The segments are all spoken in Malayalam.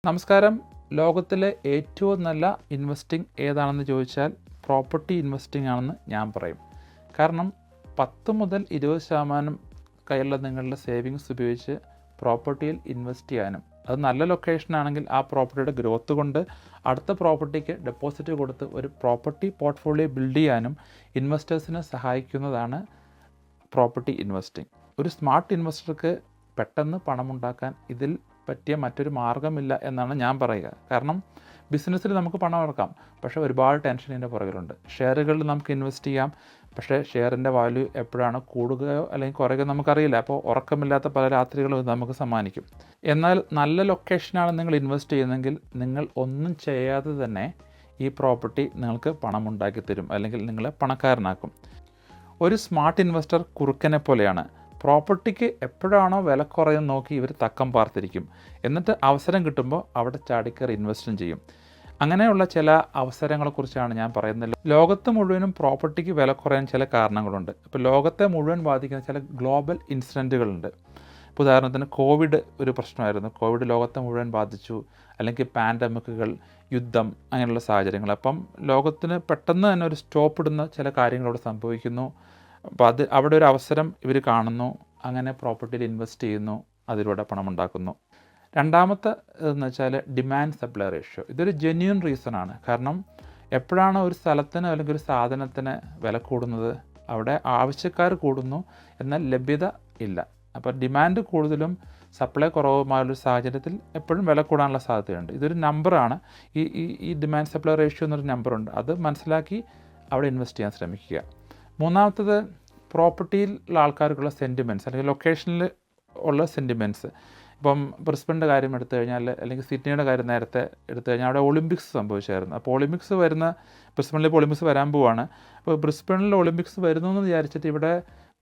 നമസ്കാരം. ലോകത്തിലെ ഏറ്റവും നല്ല ഇൻവെസ്റ്റിംഗ് ഏതാണെന്ന് ചോദിച്ചാൽ പ്രോപ്പർട്ടി ഇൻവെസ്റ്റിംഗ് ആണെന്ന് ഞാൻ പറയും. കാരണം 10 മുതൽ 20% കയ്യിലുള്ള നിങ്ങളുടെ സേവിങ്സ് ഉപയോഗിച്ച് പ്രോപ്പർട്ടിയിൽ ഇൻവെസ്റ്റ് ചെയ്യാനും അത് നല്ല ലൊക്കേഷനാണെങ്കിൽ ആ പ്രോപ്പർട്ടിയുടെ ഗ്രോത്ത് കൊണ്ട് അടുത്ത പ്രോപ്പർട്ടിക്ക് ഡെപ്പോസിറ്റ് കൊടുത്ത് ഒരു പ്രോപ്പർട്ടി പോർട്ട്ഫോളിയോ ബിൽഡ് ചെയ്യാനും ഇൻവെസ്റ്റേഴ്സിനെ സഹായിക്കുന്നതാണ് പ്രോപ്പർട്ടി ഇൻവെസ്റ്റിംഗ്. ഒരു സ്മാർട്ട് ഇൻവെസ്റ്റർക്ക് പെട്ടെന്ന് പണമുണ്ടാക്കാൻ ഇതിൽ പറ്റിയ മറ്റൊരു മാർഗ്ഗമില്ല എന്നാണ് ഞാൻ പറയുക. കാരണം ബിസിനസ്സിൽ നമുക്ക് പണം ഇറക്കാം, പക്ഷേ ഒരുപാട് ടെൻഷൻ ഇതിൻ്റെ പുറകിലുണ്ട്. ഷെയറുകളിൽ നമുക്ക് ഇൻവെസ്റ്റ് ചെയ്യാം, പക്ഷേ ഷെയറിൻ്റെ വാല്യൂ എപ്പോഴാണ് കൂടുകയോ അല്ലെങ്കിൽ കുറയുകയോ നമുക്കറിയില്ല. അപ്പോൾ ഉറക്കമില്ലാത്ത പല രാത്രികളും നമുക്ക് സമ്മാനിക്കും. എന്നാൽ നല്ല ലൊക്കേഷനാണ് നിങ്ങൾ ഇൻവെസ്റ്റ് ചെയ്യുന്നതെങ്കിൽ നിങ്ങൾ ഒന്നും ചെയ്യാതെ തന്നെ ഈ പ്രോപ്പർട്ടി നിങ്ങൾക്ക് പണം ഉണ്ടാക്കി തരും, അല്ലെങ്കിൽ നിങ്ങളെ പണക്കാരനാക്കും. ഒരു സ്മാർട്ട് ഇൻവെസ്റ്റർ കുറുക്കനെ പോലെയാണ്. പ്രോപ്പർട്ടിക്ക് എപ്പോഴാണോ വില കുറയുന്നത് നോക്കി ഇവർ തക്കം പാർത്തിരിക്കും. എന്നിട്ട് അവസരം കിട്ടുമ്പോൾ അവിടെ ചാടിക്കയറി ഇൻവെസ്റ്റും ചെയ്യും. അങ്ങനെയുള്ള ചില അവസരങ്ങളെക്കുറിച്ചാണ് ഞാൻ പറയുന്നത്. ലോകത്ത് മുഴുവനും പ്രോപ്പർട്ടിക്ക് വില കുറയാൻ ചില കാരണങ്ങളുണ്ട്. ഇപ്പോൾ ലോകത്തെ മുഴുവൻ ബാധിക്കുന്ന ചില ഗ്ലോബൽ ഇൻസിഡൻറ്റുകളുണ്ട്. ഇപ്പോൾ ഉദാഹരണത്തിന് കോവിഡ് ഒരു പ്രശ്നമായിരുന്നു. കോവിഡ് ലോകത്തെ മുഴുവൻ ബാധിച്ചു. അല്ലെങ്കിൽ പാൻഡമിക്കുകൾ, യുദ്ധം, അങ്ങനെയുള്ള സാഹചര്യങ്ങൾ. അപ്പം ലോകത്തിന് പെട്ടെന്ന് തന്നെ ഒരു സ്റ്റോപ്പ് ഇടുന്ന ചില കാര്യങ്ങൾ അവിടെ സംഭവിക്കുന്നു. അപ്പോൾ അവിടെ ഒരു അവസരം ഇവർ കാണുന്നു, അങ്ങനെ പ്രോപ്പർട്ടിയിൽ ഇൻവെസ്റ്റ് ചെയ്യുന്നു, അതിലൂടെ പണമുണ്ടാക്കുന്നു. രണ്ടാമത്തെ എന്ന് വെച്ചാൽ ഡിമാൻഡ് സപ്ലൈ റേഷ്യോ. ഇതൊരു ജെന്യൂൻ റീസണാണ്. കാരണം എപ്പോഴാണ് ഒരു സ്ഥലത്തിന് അല്ലെങ്കിൽ ഒരു സാധനത്തിന് വില കൂടുന്നത്, അവിടെ ആവശ്യക്കാർ കൂടുന്നു, എന്നാൽ ലഭ്യത ഇല്ല. അപ്പോൾ ഡിമാൻഡ് കൂടുതലും സപ്ലൈ കുറവുമായുള്ളൊരു സാഹചര്യത്തിൽ എപ്പോഴും വില കൂടാനുള്ള സാധ്യതയുണ്ട്. ഇതൊരു നമ്പറാണ്. ഈ ഡിമാൻഡ് സപ്ലൈ റേഷ്യോ എന്നൊരു നമ്പറുണ്ട്. അത് മനസ്സിലാക്കി അവിടെ ഇൻവെസ്റ്റ് ചെയ്യാൻ ശ്രമിക്കുക. മൂന്നാമത്തത് പ്രോപ്പർട്ടിയിലുള്ള ആൾക്കാർക്കുള്ള സെൻറ്റിമെൻറ്റ്സ്, അല്ലെങ്കിൽ ലൊക്കേഷനിൽ ഉള്ള സെൻറ്റിമെൻറ്റ്സ്. ഇപ്പം ബ്രിസ്ബൻ്റെ കാര്യം എടുത്തു കഴിഞ്ഞാൽ, അല്ലെങ്കിൽ സിഡ്നിയുടെ കാര്യം നേരത്തെ എടുത്തു കഴിഞ്ഞാൽ അവിടെ ഒളിമ്പിക്സ് സംഭവിച്ചായിരുന്നു. അപ്പോൾ ഒളിമ്പിക്സ് ബ്രിസ്ബനിൽ ഇപ്പോൾ ഒളിമ്പിക്സ് വരാൻ പോവാണ്. അപ്പോൾ ബ്രിസ്ബനിൽ ഒളിമ്പിക്സ് വരുന്നു എന്ന് വിചാരിച്ചിട്ട് ഇവിടെ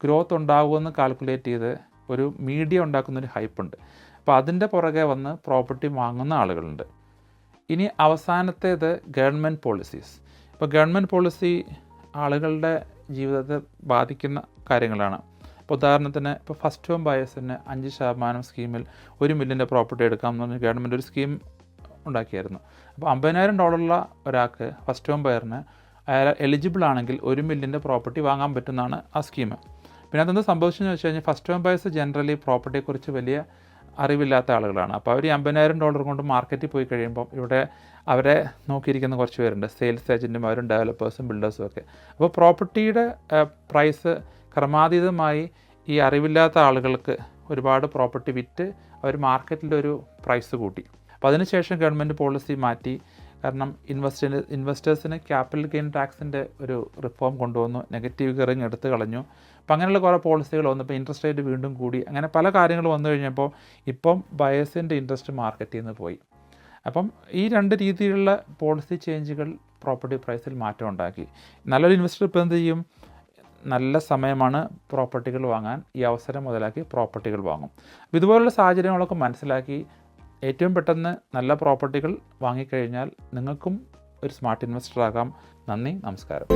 ഗ്രോത്ത് ഉണ്ടാകുമെന്ന് കാൽക്കുലേറ്റ് ചെയ്ത് ഒരു മീഡിയ ഉണ്ടാക്കുന്നൊരു ഹൈപ്പുണ്ട്. അപ്പോൾ അതിൻ്റെ പുറകെ വന്ന് പ്രോപ്പർട്ടി വാങ്ങുന്ന ആളുകളുണ്ട്. ഇനി അവസാനത്തേത് ഗവൺമെൻറ് പോളിസീസ്. ഇപ്പോൾ ഗവൺമെൻറ് പോളിസി ആളുകളുടെ ജീവിതത്തെ ബാധിക്കുന്ന കാര്യങ്ങളാണ്. ഇപ്പോൾ ഉദാഹരണത്തിന് ഇപ്പോൾ ഫസ്റ്റ് ഹോം ബയേഴ്സിന് 5% സ്കീമിൽ $1 മില്യൻ്റെ പ്രോപ്പർട്ടി എടുക്കാമെന്ന് പറഞ്ഞ് ഗവൺമെൻറ് ഒരു സ്കീം ഉണ്ടാക്കിയായിരുന്നു. അപ്പോൾ $50,000 ഒരാൾക്ക് ഫസ്റ്റ് ഹോം ബയറിന് അയാൾ എലിജിബിൾ ആണെങ്കിൽ $1 മില്യൻ്റെ പ്രോപ്പർട്ടി വാങ്ങാൻ പറ്റുന്നതാണ് ആ സ്കീം. പിന്നെ അതെന്ത് സംഭവിച്ചെന്ന് വെച്ച് കഴിഞ്ഞാൽ ഫസ്റ്റ് ഹോം ബയേഴ്സ് ജനറലി പ്രോപ്പർട്ടിയെക്കുറിച്ച് വലിയ അറിവില്ലാത്ത ആളുകളാണ്. അപ്പോൾ അവർ $50,000 കൊണ്ട് മാർക്കറ്റിൽ പോയി കഴിയുമ്പോൾ ഇവിടെ അവരെ നോക്കിയിരിക്കുന്ന കുറച്ച് പേരുണ്ട്. സെയിൽസ് ഏജൻറ്റുമാരും ഡെവലപ്പേഴ്സും ബിൽഡേഴ്സും ഒക്കെ. അപ്പോൾ പ്രോപ്പർട്ടിയുടെ പ്രൈസ് ക്രമാതീതമായി ഈ അറിവില്ലാത്ത ആളുകൾക്ക് ഒരുപാട് പ്രോപ്പർട്ടി വിറ്റ് അവർ മാർക്കറ്റിൻ്റെ ഒരു പ്രൈസ് കൂട്ടി. അപ്പോൾ അതിനുശേഷം ഗവൺമെൻറ് പോളിസി മാറ്റി. കാരണം ഇൻവെസ്റ്റേഴ്സിന് ക്യാപിറ്റൽ ഗെയിൻ ടാക്സിൻ്റെ ഒരു റിഫോം കൊണ്ടുവന്നു, നെഗറ്റീവ് ഗിയറിങ് എടുത്തു കളഞ്ഞു. അപ്പോൾ അങ്ങനെയുള്ള കുറേ പോളിസികൾ വന്നു. ഇപ്പോൾ ഇൻട്രസ്റ്റ് റേറ്റ് വീണ്ടും കൂടി, അങ്ങനെ പല കാര്യങ്ങൾ വന്നു കഴിഞ്ഞപ്പോൾ ഇപ്പം ബയേഴ്സിൻ്റെ ഇൻട്രസ്റ്റ് മാർക്കറ്റിൽ നിന്ന് പോയി. അപ്പം ഈ 2 രീതിയിലുള്ള പോളിസി ചേഞ്ചുകൾ പ്രോപ്പർട്ടി പ്രൈസിൽ മാറ്റം ഉണ്ടാക്കി. നല്ലൊരു ഇൻവെസ്റ്റർ ഇപ്പോൾ എന്ത് ചെയ്യും? നല്ല സമയമാണ് പ്രോപ്പർട്ടികൾ വാങ്ങാൻ, ഈ അവസരം മുതലാക്കി പ്രോപ്പർട്ടികൾ വാങ്ങും. അപ്പോൾ ഇതുപോലുള്ള സാഹചര്യങ്ങളൊക്കെ മനസ്സിലാക്കി ഏറ്റവും പെട്ടെന്ന് നല്ല പ്രോപ്പർട്ടികൾ വാങ്ങിക്കഴിഞ്ഞാൽ നിങ്ങൾക്കും ഒരു സ്മാർട്ട് ഇൻവെസ്റ്റർ ആകാം. നന്ദി, നമസ്കാരം.